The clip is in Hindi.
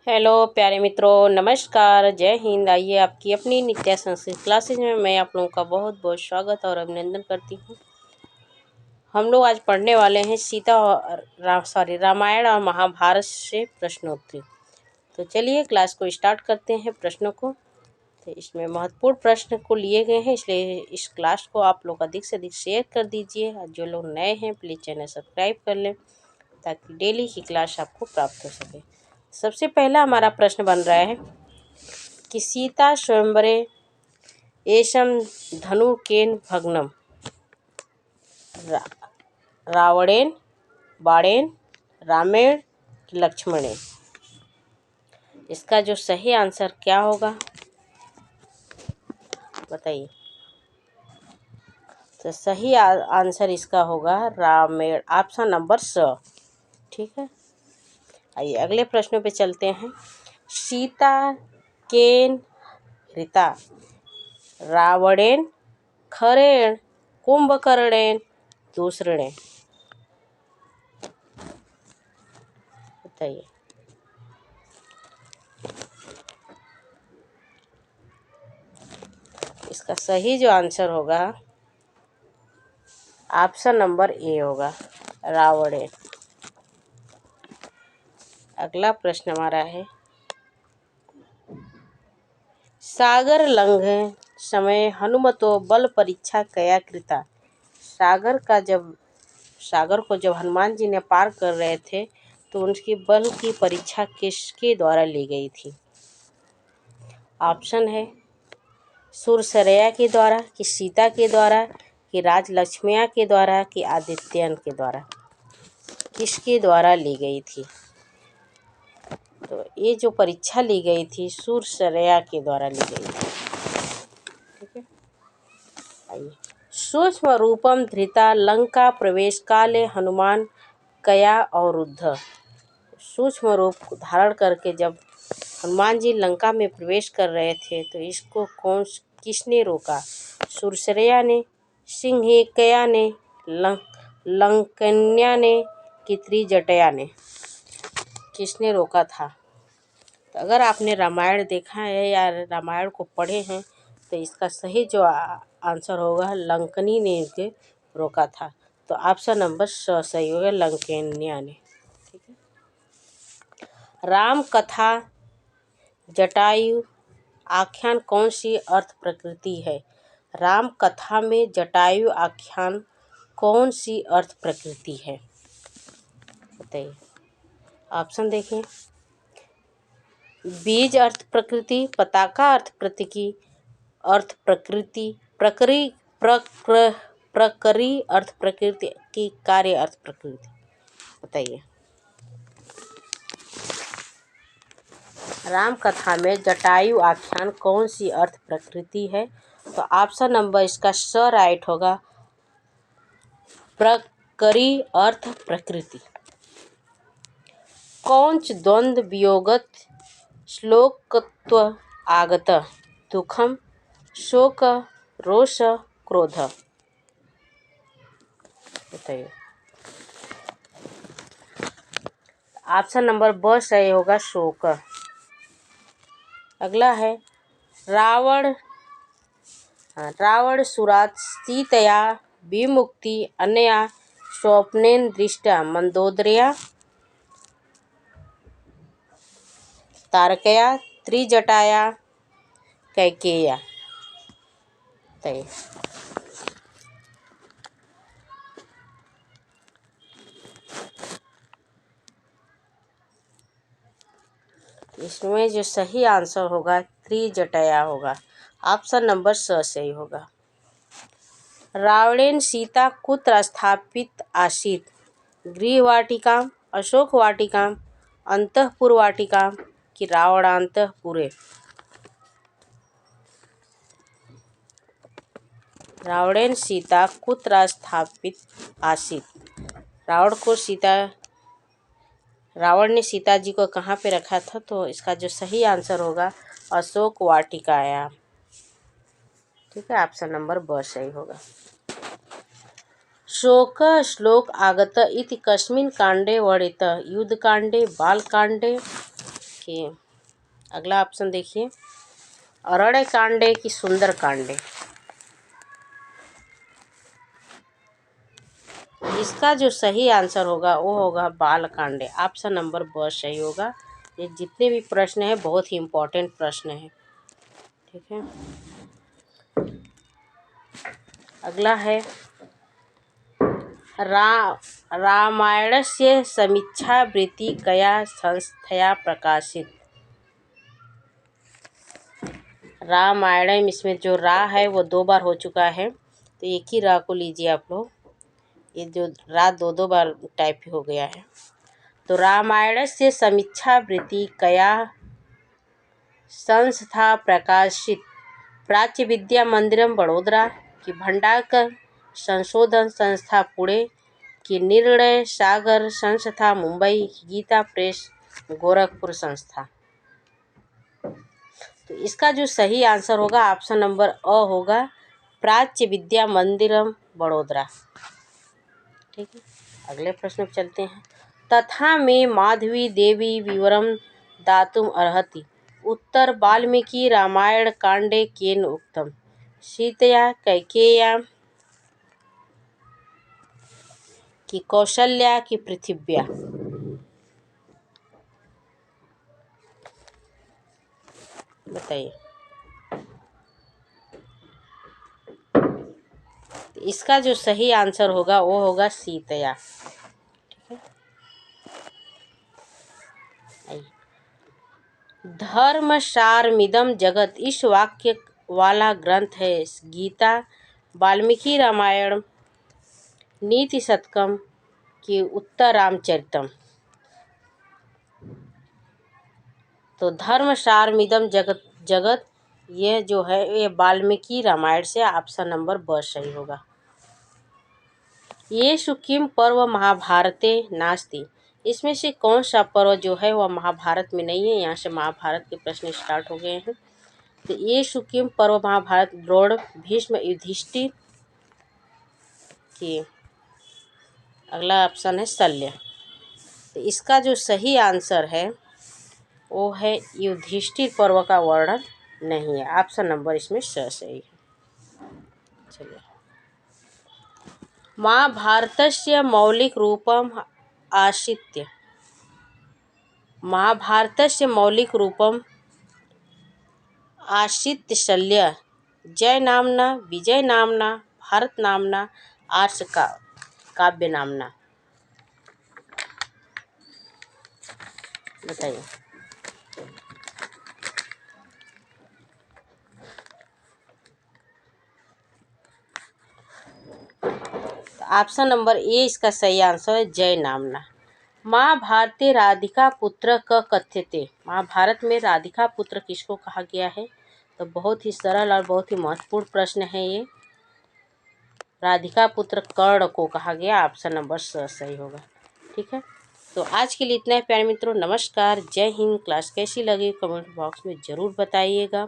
हेलो प्यारे मित्रों, नमस्कार, जय हिंद। आइए आपकी अपनी नित्य संस्कृत क्लासेज में मैं आप लोगों का बहुत बहुत स्वागत और अभिनंदन करती हूँ। हम लोग आज पढ़ने वाले हैं रामायण और महाभारत से प्रश्नोत्तरी। तो चलिए क्लास को स्टार्ट करते हैं। प्रश्नों को तो इसमें महत्वपूर्ण प्रश्न को लिए गए हैं, इसलिए इस क्लास को आप लोग अधिक से अधिक शेयर कर दीजिए। जो लोग नए हैं प्लीज़ चैनल सब्सक्राइब कर लें ताकि डेली की क्लास आपको प्राप्त हो सके। सबसे पहला हमारा प्रश्न बन रहा है कि सीता स्वयंवरे एषम धनुकेन भग्नम रावणेन बाणेन रामेण लक्ष्मणेन। इसका जो सही आंसर क्या होगा बताइए। तो सही आंसर इसका होगा रामेण, ऑप्शन नंबर स। ठीक है, आइए अगले प्रश्नों पे चलते हैं। सीता केन हृता रावणेन खरेण कुंभकर्णेन दूसरेण। बताइए। इसका सही जो आंसर होगा ऑप्शन नंबर ए होगा, रावणेन। अगला प्रश्न हमारा है सागर लंघन समय हनुमतो बल परीक्षा कया कृता। सागर को जब हनुमान जी ने पार कर रहे थे तो उनकी बल की परीक्षा किसके द्वारा ली गई थी। ऑप्शन है सुरसरया के द्वारा, कि सीता के द्वारा, कि राजलक्ष्मिया के द्वारा, कि आदित्यन के द्वारा। किसके द्वारा ली गई थी। तो ये जो परीक्षा ली गई थी सुरसरया के द्वारा ली गई थी। ठीक है, आइए। सूक्ष्म रूपम धृता लंका प्रवेश काले हनुमान कया अवरुद्ध। सूक्ष्म रूप धारण करके जब हनुमान जी लंका में प्रवेश कर रहे थे तो इसको किसने रोका। सुरसरया ने, सिंहिकया ने, लंकन्या ने, कि त्रिजटया ने। किसने रोका था। तो अगर आपने रामायण देखा है या रामायण को पढ़े हैं तो इसका सही जो आंसर होगा लंकनी ने इनके रोका था। तो ऑप्शन नंबर सही होगा, लंकन्या ने। ठीक है, राम कथा जटायु आख्यान कौन सी अर्थ प्रकृति है। राम कथा में जटायु आख्यान कौन सी अर्थ प्रकृति है बताइए। ऑप्शन देखें। बीज अर्थ प्रकृति, पताका अर्थ प्रतीकी अर्थ प्रकृति, प्रकरी अर्थ प्रकृति, की कार्य अर्थ प्रकृति। बताइए। राम कथा में जटायु आख्यान कौन सी अर्थ प्रकृति है। तो ऑप्शन नंबर इसका स राइट होगा, प्रकरी अर्थ प्रकृति। कौंच द्वंद्व वियोगत श्लोकत्व आगत दुखम शोक रोष क्रोध। बताइए। ऑप्शन नंबर ब सही होगा, शोक। अगला है रावण सुरात सीतया विमुक्ति अनया स्वप्नेन दृष्टा मंदोदर्या तारकया त्रिजटाया कैकेया। बताइए। इसमें जो सही आंसर होगा त्रिजटाया होगा, ऑप्शन नंबर स सही होगा। रावणेन सीता कुत्र स्थापित आसीत, गृहवाटिकां, अशोक वाटिकां, अंतःपुर वाटिकां, कि रावणांतःपुरे। रावणेन सीता कुत्र स्थापित आसीत। रावण ने सीता जी को कहाँ पे रखा था। तो इसका जो सही आंसर होगा अशोक वाटिकाया। ठीक है, ऑप्शन नंबर ब सही होगा। शोक श्लोक आगत इति कस्मिन् कांडे वर्णित, युद्धकांडे, बालकांडे, कि अगला ऑप्शन देखिए, अरण्य कांडे की सुंदर कांडे। इसका जो सही आंसर होगा वो होगा बाल कांडे। ऑप्शन नंबर ब सही होगा। ये जितने भी प्रश्न हैं बहुत ही इम्पोर्टेंट प्रश्न हैं। ठीक है, अगला है रामायणस्य समीक्षावृत्ति कया संस्थया प्रकाशित। रामायण, इसमें जो रा है वो 2 बार हो चुका है, तो एक ही रा को लीजिए आप लोग। ये जो रा 2 बार टाइप हो गया है। तो रामायण से समीक्षावृत्ति कया संस्था प्रकाशित। प्राच्य विद्या मंदिरम बड़ोदरा की भंडारकर संशोधन संस्था पुणे की निर्णय सागर संस्था मुंबई की गीता प्रेस गोरखपुर संस्था। तो इसका जो सही आंसर होगा ऑप्शन नंबर अ होगा, प्राच्य विद्या मंदिरम बड़ोदरा। ठीक है, अगले प्रश्न पर चलते हैं। तथा में माधवी देवी विवरम दातुम अर्हति। उत्तर वाल्मीकि रामायण कांडे केन उक्तम। सीतया कैकेय्या कि कौशल्या की पृथिव्या। बताइए। इसका जो सही आंसर होगा वो होगा सीतया। ठीक है, धर्मसारमिदं जगत इस वाक्य वाला ग्रंथ है गीता, वाल्मीकि रामायण, नीति शतकम की उत्तर रामचरितम। तो धर्मसारमिदं जगत ये जो है ये वाल्मीकि रामायण से ऑप्शन नंबर ब सही होगा। ये सुकिम पर्व महाभारते नास्ति। इसमें से कौन सा पर्व जो है वह महाभारत में नहीं है। यहाँ से महाभारत के प्रश्न स्टार्ट हो गए हैं। तो ये सुकिम पर्व महाभारत द्रोण भीष्म युधिष्ठिर की। अगला ऑप्शन है शल्य। तो इसका जो सही आंसर है वो है युधिष्ठिर पर्व का वर्णन नहीं है। ऑप्शन नंबर इसमें स सही है। चलिए, महाभारतस्य मौलिक रूपम आश्रित्य। महाभारतस्य मौलिक रूपम आश्रित्य शल्य जय नामना, विजय नामना, भारत नामना, आर्ष का काव्य नामना। बताइए। ऑप्शन नंबर ए इसका सही आंसर है जय नामना। महाभारते राधिका पुत्र क कथ्यते। महाभारत में राधिका पुत्र किसको कहा गया है। तो बहुत ही सरल और बहुत ही महत्वपूर्ण प्रश्न है ये। राधिका पुत्र कर्ण को कहा गया। ऑप्शन नंबर स सही होगा। ठीक है, तो आज के लिए इतना ही प्यारे मित्रों। नमस्कार, जय हिंद। क्लास कैसी लगी कमेंट बॉक्स में ज़रूर बताइएगा।